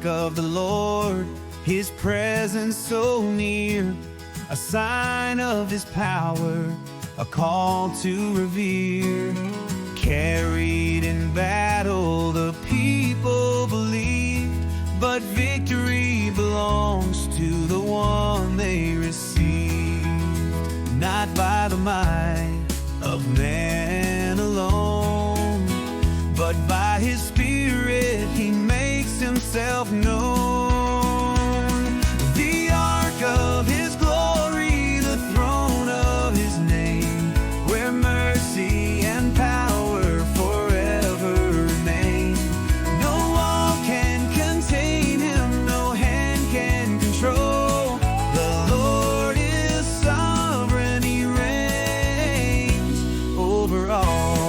of the Lord, His presence so near, a sign of His power, a call to revere. Carried in battle, the people believed, but victory belongs to the one they received. Not by the might of man alone, but by His Spirit He makes Himself known. The Ark of His Glory, the throne of His name, where mercy and power forever remain. No wall can contain Him, no hand can control. The Lord is sovereign, He reigns over all.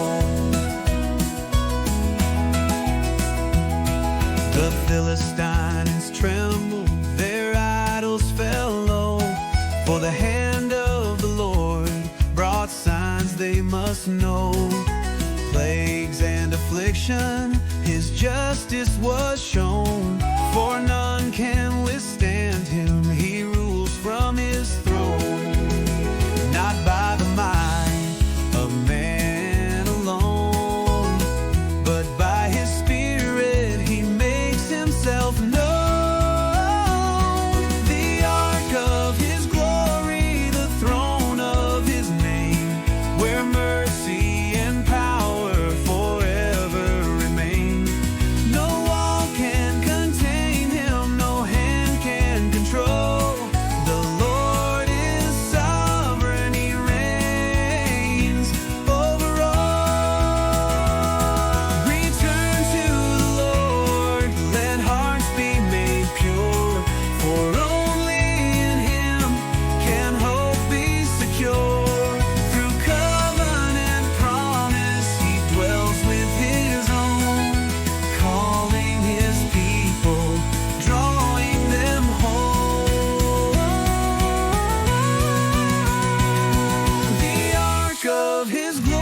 The Philistines trembled, their idols fell low, for the hand of the Lord brought signs they must know. Plagues and affliction, His justice was shown, for none can withstand Him, He rules from His throne. Not by the might of man alone, but by His Spirit He makes Himself known. The Ark of His Glory, the throne of His name, where mercy and power forever remain. No wall can contain Him, no hand can control. The Lord is sovereign, He reigns over all. Return to the Lord, let hearts be made pure, for only in Him can hope be secure. Through covenant promise He dwells with His own, calling His people, drawing them home. The Ark of His Glory,